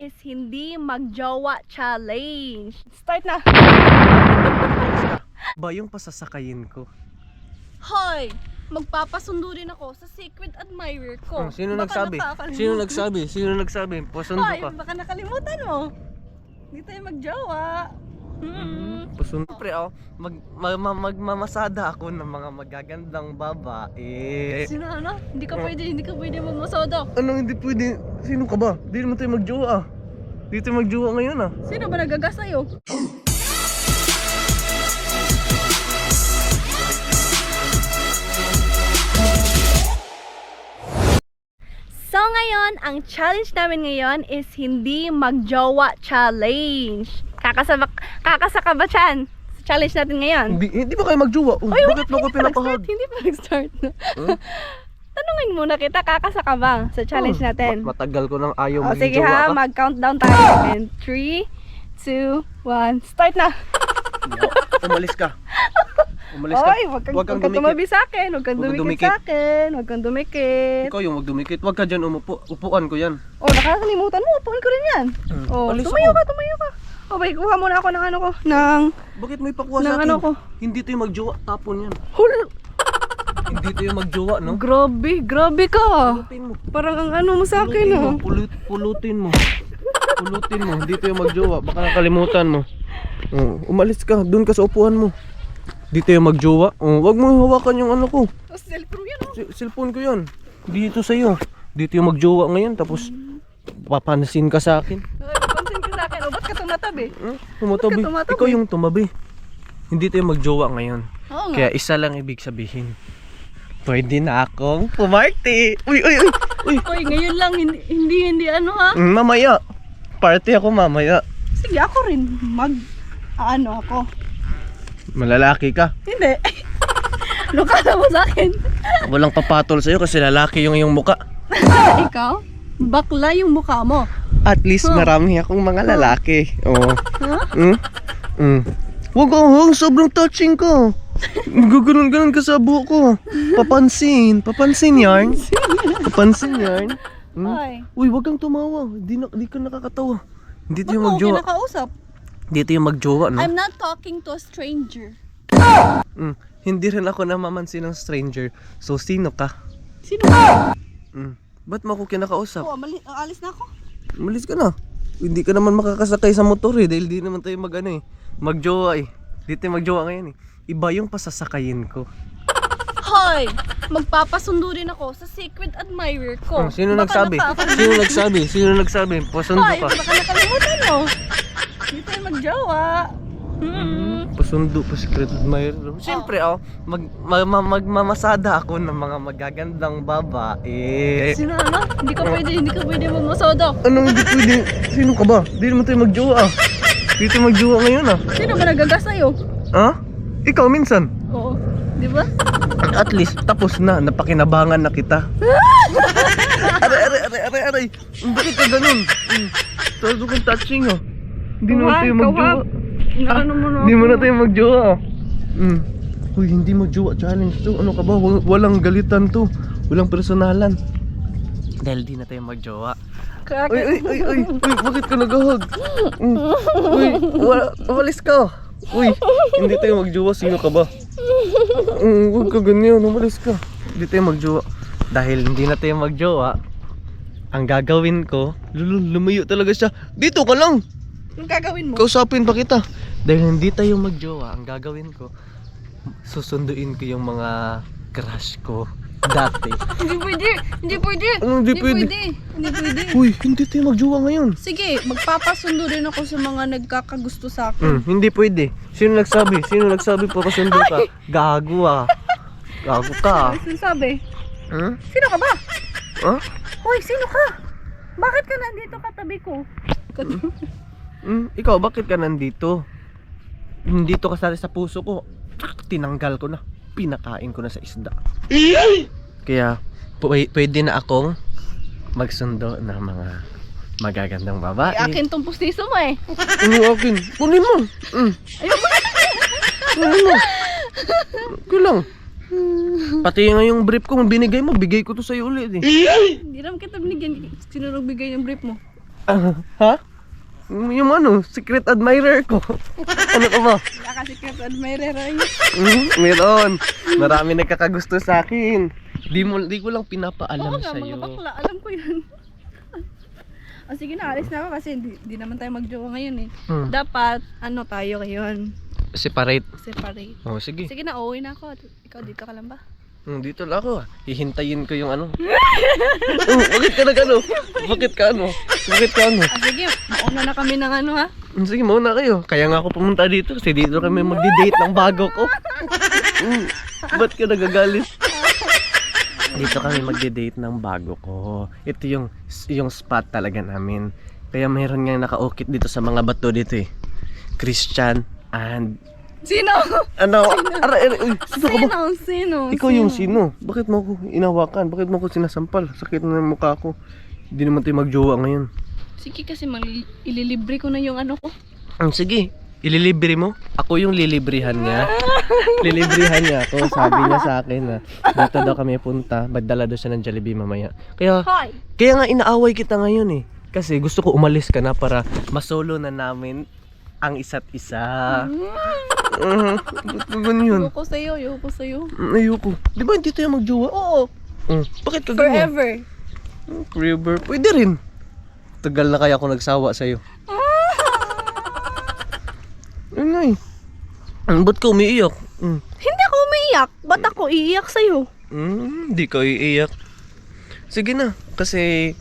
is hindi magjowa challenge. Start na! Ba yung pasasakayin ko? Hoy! Magpapasundo rin ako sa secret admirer ko. Sino Baka nagsabi? nakakalimutan. Sino nagsabi? Sino nagsabi? Pasundo Hoy, ka. baka nakalimutan mo. Hindi tayo magjowa. Pasundo. Siyempre magmamasada ako ng mga magagandang babae. Sino ano? Hindi ka pwede mamasada. Anong hindi pwede? Sino ka ba? Di naman tayo magjowa ah. Di tayo magjowa ngayon ah. Sino ba nagagas sa'yo? So ngayon, ang challenge namin ngayon is hindi magjowa challenge. Kakasaka ba Chan? Sa challenge natin ngayon? Hindi ba kayo magjowa? Oh, Ay, bakit mo ko pinapahag? Hindi pa nag-start na. Tanungin muna kita, kakasaka ba sa challenge natin? Matagal ko nang ayaw O maging sige jowa ha, ka. mag-countdown tayo. And 3, 2, 1, start na! Umalis ka. Umalis ka. Oy, wag kang tumabi sa akin. Huwag kang Huwag kang dumikit sa akin. Huwag kang dumikit. Ikaw yung magdumikit. Huwag ka dyan umupo. Upuan ko yan. Oh, nakakalimutan mo. Upuan ko rin yan. Oh, Alis tumayo ako. ka, tumayo ka. Okay, kuha muna ako ng ano ko. Ng Bakit may pakuha Ng sa akin? ano ko? Hindi tayo magjowa. Tapon yan. hul. Hindi tayo magjowa, no? Grabe ka. Pulutin mo. Parang ang ano mo sa akin, oh. Pulutin mo. Pulutin mo. Hindi tayo magjowa. Baka nakalimutan mo. Oh, umalis ka. Doon ka sa upuan mo. Hindi tayo magjowa. Oh, wag mo hawakan yung ano ko. Oh, cellphone yan, oh. Cellphone ko yun. Dito sa'yo. Dito yung magjowa ngayon. Tapos papansin ka sa akin. Napansin ka sa akin. Oh, ba't ka tumatabi? Tumatabi. Ba't ka tumatabi? Ikaw yung tumabi. Hindi tayo magjowa ngayon. Oo nga. Kaya isa lang ibig sabihin. Pwede na akong pumarty. Uy, uy, uy. Uy. Hoy, ngayon lang. Hindi ano ha. Mamaya. Party ako mamaya. Sige, ako rin. Ano ako. Malalaki ka. Hindi. Lukala mo sa akin. Walang papatol sa'yo kasi lalaki yung muka. Ikaw? Bakla yung mukha mo. At least marami akong mga lalaki. Oo. Huh? Wag sobrang touching ko. Gaganon-ganon ka sa buhok ko. Papansin yarn. Papansin yarn. Hoy. Uy, wag kang tumawa. Di ka nakakatawa. Hindi Ba't tayo mo ako magjowa. kinakausap? Hindi tayo magjowa, no? I'm not talking to a stranger. Hindi rin ako namamansin ng stranger. So, sino ka? Sino ka? Ba't mo ako kinakausap? Oh, alis na ako. Umalis ka na. Hindi ka naman makakasakay sa motor eh. Dahil di naman tayo magjowa eh. Di tayo magjowa ngayon eh. Iba yung pasasakayin ko. Hoy! Magpapasundo rin ako sa secret admirer ko. Sino Baka nagsabi? nakakalimutan. Sino nagsabi? Sino nagsabi? Pasundo Hoy, ka. baka nakalimutan mo. Hindi tayo magjowa. Pasundo pa secret admirer. Siyempre magmamasada ako ng mga magagandang babae. Sino ano? Hindi ka pwede mamasada. Anong hindi pwede? Sino ka ba? Di naman tayo magjowa ah. Di tayo magjowa ngayon ah. Sino ba nagagas sa'yo? Ha? Ikaw minsan. Oo. Di ba? At least tapos na, napakinabangan na kita. Aray. Bakit ka ganun? Todo kong touching oh. Hindi naman tayo magjowa. Ano mo na? Hindi mo na tayo magjowa. Uy, hindi magjowa challenge to. Ano ka ba? Walang galitan to. Walang personalan. Dahil di na tayo magjowa. Uy, bakit ka nagahag? Uy, umalis ka. Uy, hindi tayo magjowa. Sino ka ba? Huwag ka ganyan, umalis ka. Hindi tayo magjowa. Dahil hindi na tayo magjowa, ang gagawin ko, lumayo talaga siya. Dito ka lang. Anong gagawin mo? Kausapin pa kita. Dahil hindi tayo magjowa, ang gagawin ko, susunduin ko yung mga crush ko dati. Hindi pwede. Anong hindi pwede? Hindi pwede. Uy, hindi tayo magjowa ngayon. Sige, magpapasundo rin ako sa mga nagkakagusto sa akin. Hindi pwede. Sino nagsabi? Papasundo ka? Gago ah. Gago ka. Ano sinasabi? Hmm? Sino ka ba? Ha? Hoy, sino ka? Bakit ka nandito katabi ko? Ikaw, bakit ka nandito? Nandito ka sa puso ko. Tinanggal ko na. Pinakain ko na sa isda. Kaya pwede na akong magsundo ng mga magagandang babae. Akin tong pustiso mo eh. Ano akin? Kunin mo. Ayun mo. Kunin mo. Kulang. Pati nga yung brief ko, binigay mo, bigay ko to sa'yo ulit eh. Hindi naman kita binigyan. Sino nagbigay ng brief mo? Ha? Yung ano, secret admirer ko. Ano ka ba? Wala ka secret admirer ay. Meron. Marami nagkakagusto sa akin. Di ko lang pinapaalam Oo nga, sa'yo. mga bakla. Alam ko yun. O sige na, alis na ako kasi di naman tayo magjowa ngayon eh. Dapat, ano tayo ngayon? Separate. Separate. Oh, sige. Sige na, uuwi na ako. Ikaw dito ka lang ba? Dito lang ako. Hihintayin ko yung ano. Bakit ka nag-ano? Bakit ka ano? Bakit ka ano? Sige, mauna na kami ng ano ha? Sige, mauna kayo. Kaya nga ako pumunta dito kasi dito kami magdi-date ng bago ko. Ba't ka nagagalit? Dito kami magdi-date ng bago ko. Ito yung spot talaga namin. Kaya mayroon nga nakaukit dito sa mga bato dito eh. Christian and... Sino? Ano? Sino ka ba? Sino? Ikaw yung sino? Bakit mo ako inawakan? Bakit mo ako sinasampal? Sakit na ng mukha ko. Hindi naman tayo magjowa ngayon. Sige kasi ililibre ko na yung ano ko. Sige, ililibre mo? Ako yung lilibrihan niya. Lilibrihan niya ako. Sabi niya sa akin na dito daw kami punta. Magdala daw siya ng Jollibee mamaya. Kaya nga inaaway kita ngayon eh. Kasi gusto ko umalis ka na para masolo na namin ang isa't isa. Ba't ba ganyan? Ayoko sa'yo. Ayoko. Di ba hindi tayo magjowa? Oo. Bakit ka ganyan? Forever. Forever. Pwede rin. Tagal na kaya ako nagsawa sa'yo. Ayun nga eh. Ba't ka umiiyak? Hindi ako umiiyak. Ba't ako iiyak sa'yo? Hindi ka iiyak. Sige na. Kasi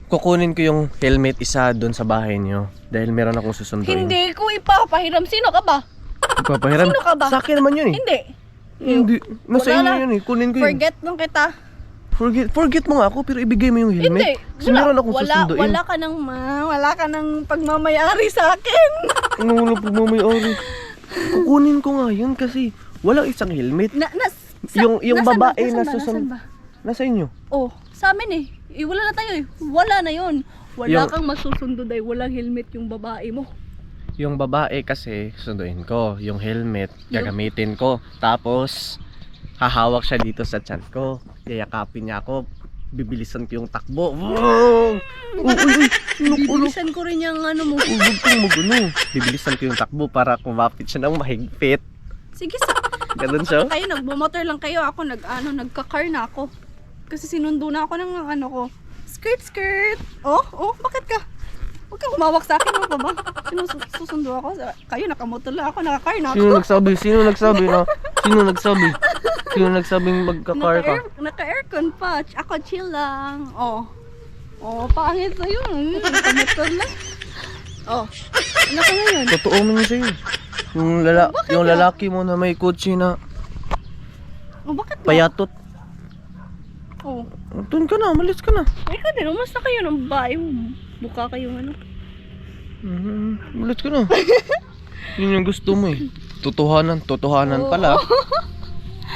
kukunin ko yung helmet isa doon sa bahay niyo. Dahil meron akong susunduin. Hindi ko ipapahiram. Sino ka ba? Ipapahiram? Sino ka ba? Sa akin naman yun eh. Hindi. Nasa Wala inyo na. yun eh. Kunin ko yun. Forget nung kita. Forget mo nga ako pero ibigay mo yung helmet. Hindi. Kasi meron akong susunduin. Wala ka nang pagmamayari sa akin. Ano pagmamayari? Kukunin ko nga yun kasi walang isang helmet. Yung babae na susunod. Nasa inyo? Oh, sa amin eh. Wala na tayo eh. Wala na yun. Wala Yung- kang masusundo dahil walang helmet yung babae mo. Yung babae kasi susunduin ko. Yung helmet gagamitin ko. Tapos hahawak siya dito sa tiyan ko. Yayakapin niya ako. Bibilisan ko yung takbo. Wow! Bibilisan ko rin yung ano mo. Huwag kang magano. Bibilisan ko yung takbo para kumapit siya ng mahigpit. Sige Ganun siya. kayo nagbumotor lang kayo. Ako nagka-car na ako. Kasi sinundo na ako ng ano ko. Skirt. Oh, bakit ka? Huwag kang humawak sa akin, ano ka ba? Susundo ako. Kayo nakamotor lang ako, naka-car na ako. Sino nagsabing magka-car ka? Naka-aircon pa. Ako chill lang. Oh, pangit sa'yo. Nakamotor lang. Oh, ano ka ngayon? Totoo naman sa'yo. Yung lalaki mo na may kotse na Oh, bakit mo? payatot. Oh, Doon ka na, malis ka na. ikaw din. Umasta kayo ng bahay mo. Buka kayong ano. Malis ka na. Yun yung gusto mo eh. Totohanan pala.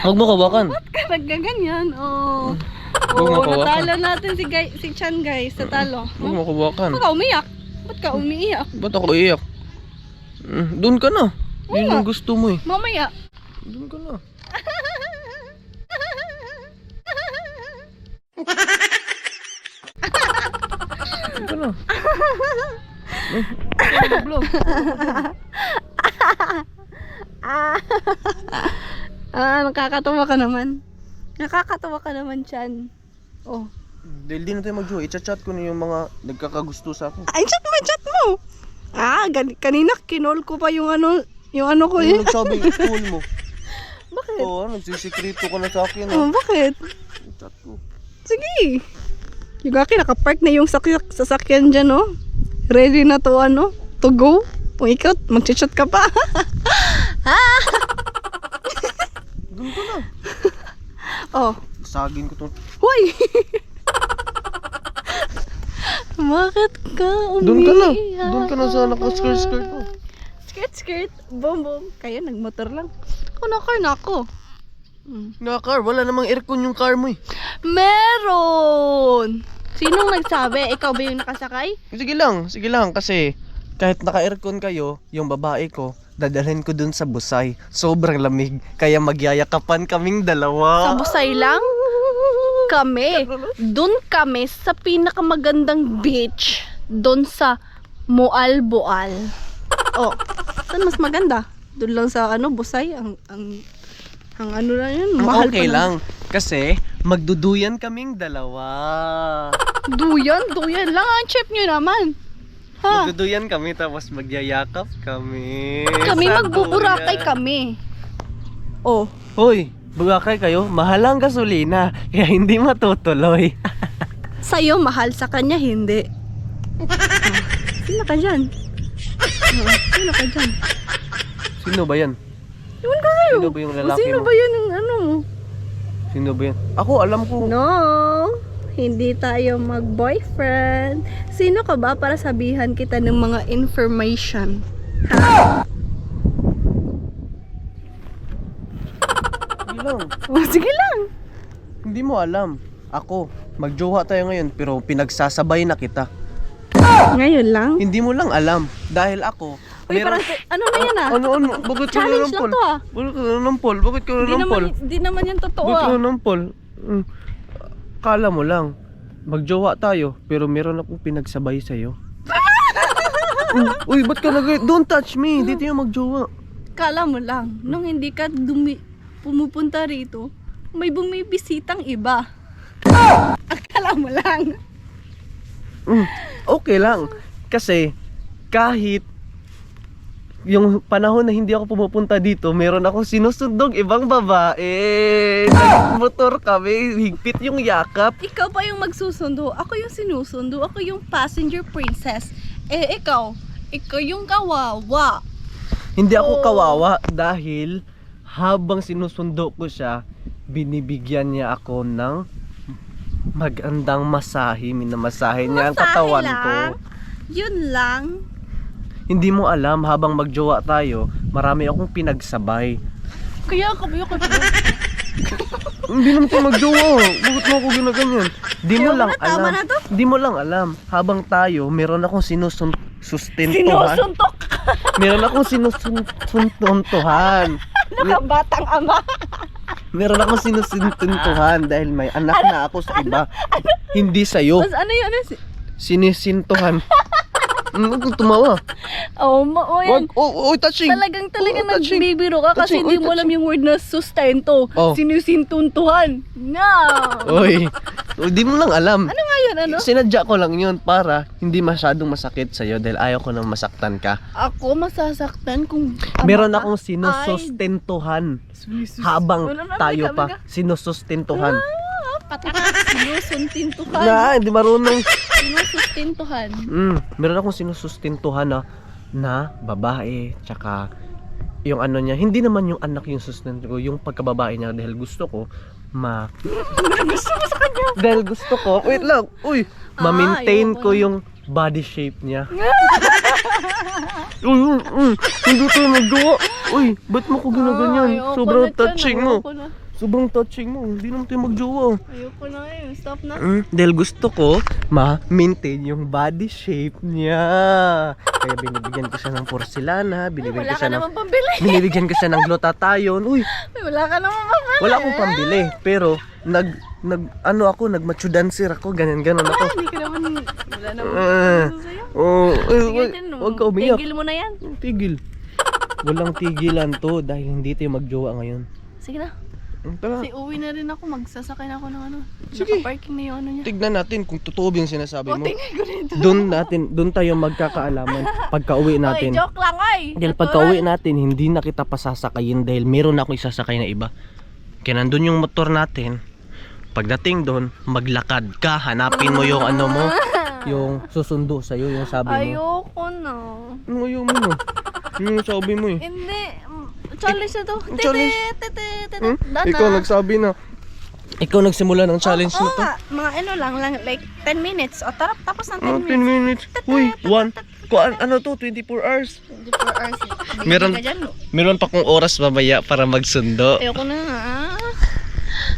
Huwag mo kawakan. Ba't ka naggaganyan? Oh. Huwag mo kawakan. Natalo natin si Chan guys. Natalo. Huwag mo kawakan. Ba't ka umiyak? Ba't ka umiiyak? Ba't ako iyak? Doon ka na. Yun yung gusto mo eh. Mamaya. Doon ka na. Doon ka na. Vlog. Nakakatawa ka naman. Nakakatawa ka naman, Chan. Oh. Dahil di na tayo mag-jowa, i-chat ko na yung mga nagkakagusto sa akin. Ay, chat mo. Kanina kinol ko pa yung ano ko eh. Yung nagsabing cool mo. Bakit? Oo, nagsisikreto ka na sa akin. Oh, bakit? Chat ko. Sige. Yung akin, nakapark na yung sasakyan dyan, oh. Ready na to, to go. Kung ikaw, mag-chat ka pa. Doon ka na. Oh. Sagin ko to. Hoy! Bakit ka Doon umiiyak? ka na sa naka-skirt mo. Skirt. Boom. Kayo, nagmotor lang. Ako na-car na ako. Car, wala namang aircon yung car mo eh. Meron! Sinong nagsabi? Ikaw ba yung nakasakay? Sige lang kasi kahit naka-aircon kayo, yung babae ko, dadalhin ko dun sa busay. Sobrang lamig, kaya magyayakapan kaming dalawa. Sa busay lang? Doon kami sa pinakamagandang beach. Doon sa Moalboal. Oh, saan mas maganda? Doon lang sa Busay. Ang ano lang yun. Mahal Okay pa lang. Kasi magduduyan kaming dalawa. Duyan lang ang chip nyo naman. Ha? Magduduyan kami tapos magyayakap kami. Kami Sa magbuburakay duyan. kami. Oh. Hoy, burakay kayo. Mahal ang gasolina. Kaya hindi matutuloy. Sa'yo mahal, sa kanya hindi. Sino ka dyan? Sino ka dyan? Sino ba yan? Iwan ka sa'yo. Sino ba yung lalaki Sino mo? ba yan yung ano? Sino ba yan? Ako, alam ko. No, hindi tayo mag-boyfriend. Sino ka ba para sabihan kita ng mga information? Sige lang. Oh, sige lang. Hindi mo alam. Ako, magjowa tayo ngayon pero pinagsasabay na kita. Ngayon lang? Hindi mo lang alam. Dahil ako, Uy, parang, ano na yan ah? Ano? Bakit ka Challenge lang nanampol? to ah. Bakit ka nanampol? Bakit ka nanampol? Di naman yan totoo Bakit ka ah. nanampol? Kala mo lang. Magjowa tayo, pero meron akong pinagsabay sa'yo. Uy, ba't ka Don't touch me! Dito yung magjowa. Kala mo lang, nung hindi ka pumupunta rito, may bumibisitang iba. Akala mo lang. Okay lang. Kasi, kahit yung panahon na hindi ako pumupunta dito, meron akong sinusundong ibang babae. Nagmotor kami, higpit yung yakap. Ikaw pa yung magsusundo, ako yung sinusundo, ako yung passenger princess. Ikaw yung kawawa. Hindi ako kawawa dahil habang sinusundo ko siya, binibigyan niya ako ng magandang masahe. Minamasahe niya ang katawan ko. Yun lang. Hindi mo alam, habang magjowa tayo, marami akong pinagsabay. Kaya kami yung Hindi naman tayo magjowa. Bakit mo ako ginaganyan? Di mo Ayaw lang mo na, tama alam. na to. Di mo lang alam. Habang tayo, meron akong sustentuhan. Sinusuntok. Meron akong sinusuntuntuhan. Nakabatang ama. Meron akong sinusuntuntuhan dahil may anak na ako sa iba. Hindi sa'yo. Mas ano yun? Sinisintuhan. Huwag kang tumawa. Yan. Touching. Talagang touching. nagbibiro ka kasi Touching. hindi mo alam yung word na sustento. Oh. Sinusintuntuhan. No. Oy, di mo lang alam. Ano nga yun, ano? Sinadya ko lang yun para hindi masyadong masakit sa'yo dahil ayaw ko nang masaktan ka. Ako masasaktan kung Meron akong sinusustentuhan habang tayo pa. Sinusustentuhan. Sinusuntintuhan. Na, hindi marunong. Sinusustintuhan. Meron akong sinusustentuhan na babae, tsaka yung ano niya, hindi naman yung anak yung sustento ko, yung pagkababae niya dahil gusto ko Gusto mo sa kanya? dahil gusto ko, wait lang, ma-maintain ayoko ko na. yung body shape niya. Hindi tayo maggawa. Ba't mo ko ginaganyan? Sobrang touching mo. Sobrang touching mo. Hindi naman tayo magjowa. Ayoko na eh. Stop na. Dahil gusto ko ma-maintain yung body shape niya. Kaya binibigyan ko siya ng porcelana, binibigyan Wala ko ka siya ng naman pambili. binibigyan ko siya ng glutathione. Wala ka naman pambili. Wala akong pambili, pero nagmachudancer ako, ganyan ako. Hindi ka naman, wala naman gusto sa'yo. Sige din, Huwag ka umiyak. tigil mo na yan. Tigil. Walang tigilan to dahil hindi tayo magjowa ngayon. Sige na. Tara, Kasi uwi na rin ako, magsasakay na ako ng ano. Sige. Naka-parking na yung ano niya. tignan natin kung totoo ba yung sinasabi mo. Tingnan ko rito. Doon tayo magkakaalaman pagka-uwi natin. Oy, joke lang oy. Dahil pagka-uwi natin, hindi na kita pasasakayin dahil meron na akong isasakay na iba. Kaya nandun yung motor natin. Pagdating doon, maglakad ka, hanapin mo yung ano mo, yung susundo sa'yo, yung sabi mo. Ayoko na. Ayaw mo na. Yung sabi mo eh. Hindi. Challenge na to. Challenge? Dana. Ikaw nagsabi na. Ikaw nagsimula ng challenge na to. nga. Mga ano lang, like 10 minutes. O tara, tapos ng 10 10 minutes. minutes. Uy, ano to? 24 hours. 24 hours. Meron- Ka dyan, no? Meron pa kong oras babaya para magsundo. Ayoko na.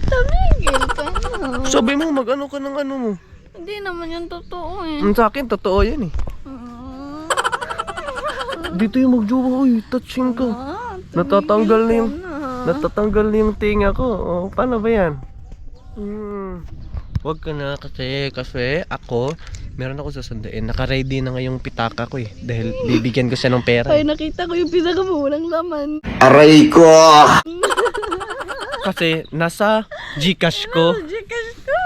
Tumigil ka na. Sabi mo, mag-ano ka ng ano mo. Hindi naman yung totoo eh. Sa akin, totoo yan eh. Dito yung magjowa, touching ka. Natatanggal na yung tinga ko. Paano ba yan? Wag ka na kasi ako, meron ako susunduin. Naka-ready na ngayong pitaka ko eh. Dahil bibigyan ko siya ng pera. Ay, nakita ko yung pinaka mo, walang laman. Aray ko! Kasi nasa Gcash ko. Gcash ko.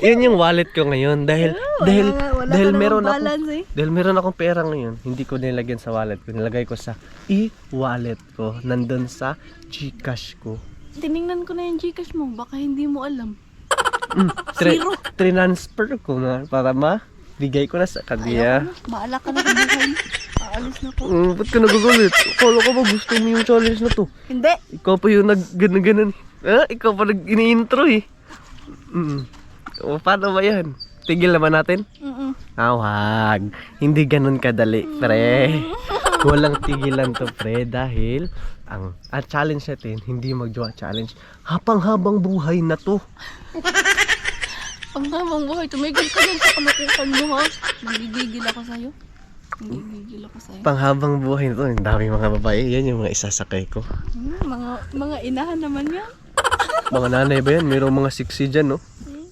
Yun yung wallet ko ngayon. Dahil Wala ka meron namang ako. balance eh. Dahil meron akong pera ngayon, hindi ko nilagyan sa wallet ko. Nilagay ko sa e-wallet ko. Nandun sa Gcash ko. Tiningnan ko na yung Gcash mo, baka hindi mo alam. Zero. Transfer ko na para bigay ko na sa kanya. Baala ka na kabuhay. Aalis na ko. Ba't ka nagugulit? Akala ko ba gusto mo yung challenge na to? Hindi. Ikaw pa yung nag-ganan. Ikaw pa nag-ini-intro eh. O, paano ba yan? Tigil naman natin? Wag. Hindi ganun kadali, pre. Walang tigilan to, pre. Dahil ang challenge natin, hindi magjowa challenge. Habang-habang buhay na to. Ang habang buhay, tumigil ka dyan sa kalukukan mo ha. Nagigigil ako sa'yo. Nagigigil ako sa'yo. Panghabang buhay na to. Ang daming mga babae. Yan yung mga isasakay ko. Mga inahan naman yan. Mga nanay ba yan? Mayroong mga 60 dyan, no?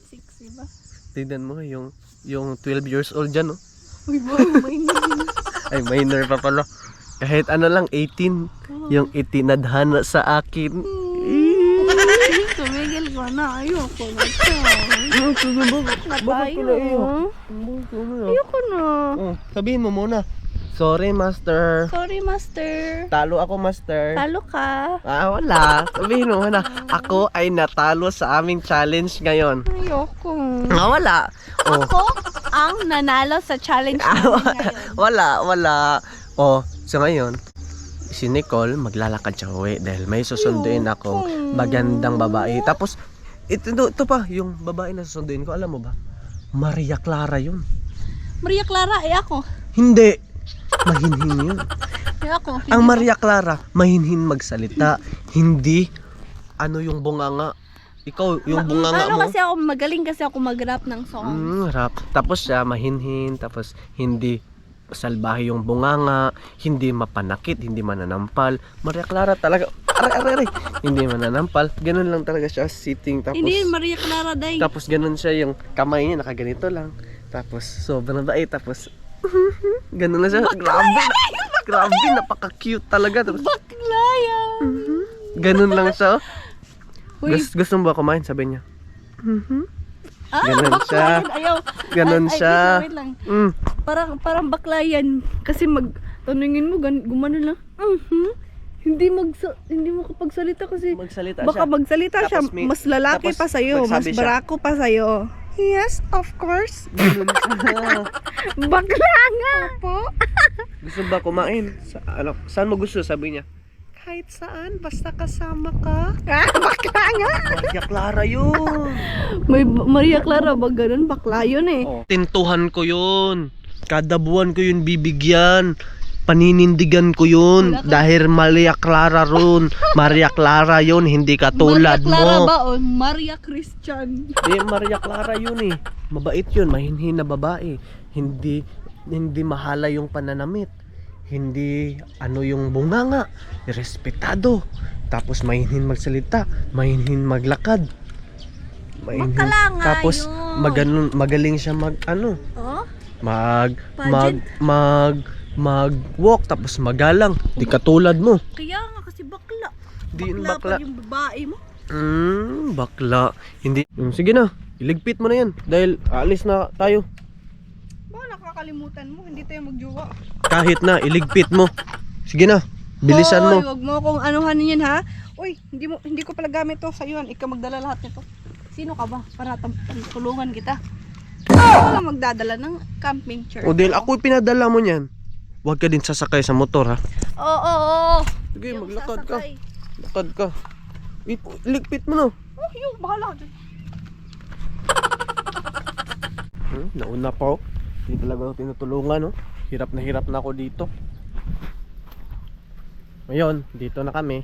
60 ba? Tignan mo yung 12 years old dyan, no? Uy, wow, minor. Ay, minor pa pala. Kahit ano lang, 18. Yung itinadhana sa akin. Tumigil ko na. Ayoko na ito. Bakit ko na iyo? Ayoko na. Sabihin mo muna. Sorry, master. Sorry, master. Talo ako, master. Talo ka. Wala. Sabihin mo muna. Ako ay natalo sa aming challenge ngayon. Ayoko. Wala. Ako ang nanalo sa challenge namin ngayon. Wala. So ngayon, si Nicole maglalakad siya uwi dahil may susunduin akong magandang babae. Tapos, ito pa, yung babae na susunduin ko, alam mo ba? Maria Clara yun. Maria Clara, ako. Hindi. Mahinhin yun. Ako. Ang Maria Clara, mahinhin magsalita. Hindi, yung bunganga. Ikaw, yung bunganga mo. Magaling kasi ako mag-rap ng song. Rap. Tapos siya, mahinhin. Tapos, hindi salbahe yung bunganga. Hindi mapanakit, hindi mananampal. Maria Clara talaga, aray. Hindi mananampal. Ganun lang talaga siya, sitting. Tapos, Hindi, Maria Clara day. tapos ganun siya, yung kamay niya, nakaganito lang. Tapos, sobrang bait. Tapos, ganun lang siya. Grabe, napaka-cute talaga. Tapos, Bakla yan. ganun lang siya. Uy. Gusto mo ba kumain? Sabi niya. Ganun Bakla siya. yan. Ayaw. Ganun siya. Wait lang. Mm. Parang bakla yan. Kasi tanungin mo, gumano lang. Hindi mo kapagsalita kasi Magsalita baka siya. magsalita siya, Tapos mas lalaki tapos pa sa'yo, mas magsabi siya. barako pa sa'yo. Yes, of course. Ganun siya. Bakla nga. Opo. Gusto ba kumain? Saan mo gusto? Sabi niya. Kahit saan, basta kasama ka. Bakla nga. Maria Clara yun. May Maria Clara ba ganun? Bakla yun eh. Tintuhan ko yun. Kada buwan ko yun bibigyan. Paninindigan ko yun. Dahil Maria Clara ron. Maria Clara yun, hindi katulad Maria Clara mo. ba o Maria Christian? Maria Clara yun eh. Mabait yun, mahinhin na babae. Hindi mahala yung pananamit. Hindi yung bunganga. Respetado. Tapos mahinhin magsalita, mahinhin maglakad. Bakla nga Tapos yun. magaling siya Oh? mag-walk tapos magalang. Di katulad mo. Kaya nga kasi bakla. Di yun Bakla bakla. pa yung babae mo. Bakla. Hindi. Sige na. Iligpit mo na yan. Dahil aalis na tayo. Baka nakakalimutan mo, hindi tayo magjowa. Kahit na, iligpit mo. Sige na. Bilisan mo. Hoy, wag mo akong anuhan yan ha. Uy, hindi ko pala gamit to. Sa'yo yan, ikaw magdala lahat nito. Sino ka ba? Para tulungan kita. Ako lang magdadala ng camping chair. O dahil ako'y pinadala mo niyan. Huwag ka din sasakay sa motor ha. Oo. Sige, Yung maglakad ka. sasakay. Lakad ka. Iligpit mo na. Oh, yung bahala ka dyan. Nauna pa ako. Hindi talaga ako tinutulungan, no? Hirap na ako dito. Ngayon, dito na kami.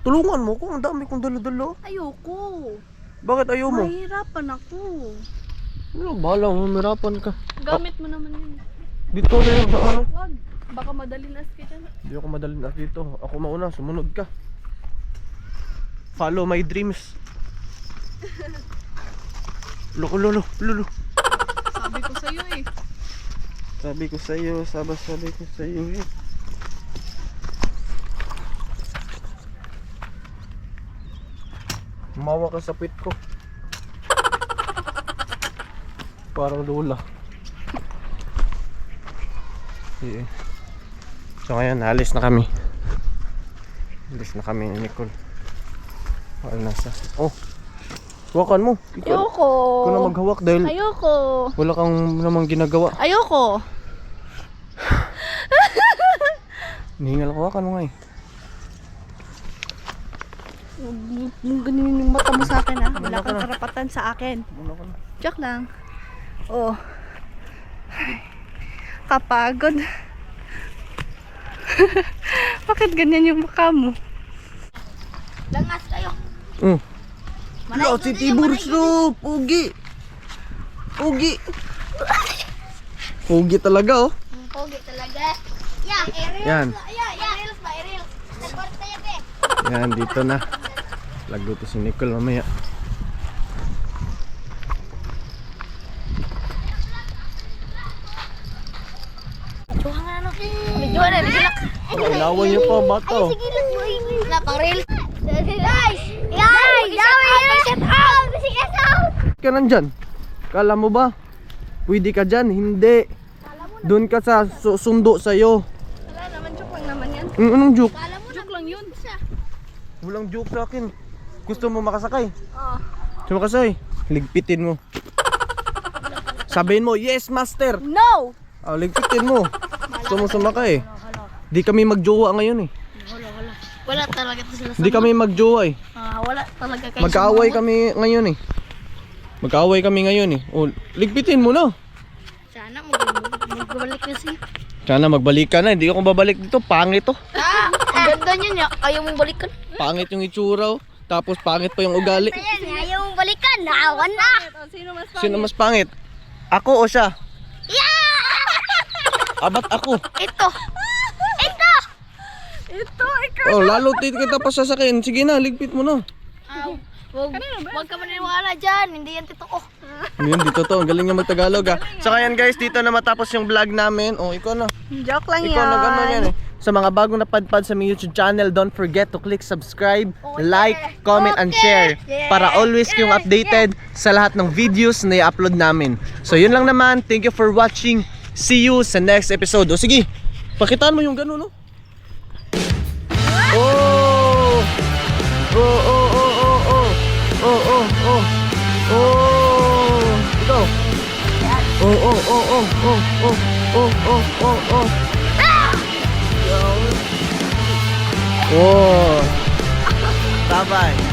Tulungan mo ko, ang dami kong dala-dala. Ayoko. Bakit ayaw mo? Mahirapan ako. Bahala mo, mahirapan ka. Gamit mo naman yun. Dito na yung daan. Wag. Baka madaling as kita na. Hindi ako madaling dito. Ako mauna, sumunod ka. Follow my dreams. Lolo. Sabi ko sa'yo eh. Sabi ko sa'yo eh. Umawa ka sa pit ko. Parang lula. Yeah. So ngayon, alis na kami. Alis na kami ni Nicole. Wala nasa. Oh! Hawakan mo. Ayoko. Ikaw na maghawak dahil Ayoko. wala kang namang ginagawa. Ayoko. Nihingal ko, hawakan mo nga eh. Ganun yung mata mo sa akin ah. Wala Wala ka kang na. karapatan sa akin. Ano ka na? Joke lang. Oh. Kapagod. Bakit ganyan yung mukha mo? Langas kayo. Wala, si Tiburso! Pugi! Pugi talaga oh. Pogi talaga. Yeah, Ariel. Yan. Yeah, Ariel ba? Ariel. Nagkorte yan eh. Yan, dito na. Lago to si Nicole mamaya. Jowa nga ano. Jowa na, nagilak. Ilawan niyo pa, bata oh. Sige lang mo. Wala pang Ariel. Guys! Shout out! Shout out! Ka nandyan? Kala mo ba? Pwede ka dyan? Hindi. Doon ka sa sundo sa'yo. Wala naman, joke lang naman yan. Anong joke? Kala mo Joke lang yun. Walang joke sa akin. Gusto mo makasakay? Oh. Sumakasay. Ligpitin mo. Sabihin mo, yes master. No! Oh, ligpitin mo. Gusto mo sumakay. Di kami magjowa ngayon eh. Wala talaga ito sila. Di kami magjowa eh. Wala talaga kayo. Magkaaway kami ngayon eh. Magkaaway kami ngayon eh. Oh, ligpitin mo na. Sana magbalik na siya. Sana magbalik ka na. Hindi ako babalik dito. Pangit to. Ang ganda niya. Ayaw mong balikan. Pangit yung itsura oh. Tapos pangit pa yung ugali. Ayaw mong balikan. Naawan na. Oh, sino mas Sino mas pangit? Ako o siya? Yeah! Abat ako. Ito. Ito, ikaw. Oh, lalo kita pa sasakin. Sige na, ligpit mo na. Huwag ka maniniwala dyan. Hindi yan totoo. Yun, dito to. Ang galing niya magtagalog ah. So ayan guys, dito na matapos yung vlog namin. Oh, ikaw na. Joke lang Ikaw yan. na gano'n yan eh. Sa mga bagong napadpad sa my YouTube channel, don't forget to click subscribe, like, comment, and share para always kayong updated sa lahat ng videos na i-upload namin. So yun lang naman. Thank you for watching. See you sa next episode. O sige, pakitaan mo yung gano'n no? Oh! Oh, oh, oh, oh, oh. Oh, oh, oh. Oh! Ikaw. Oh, oh, oh, oh, oh, oh, oh, oh, oh, oh. Oh! Bye-bye.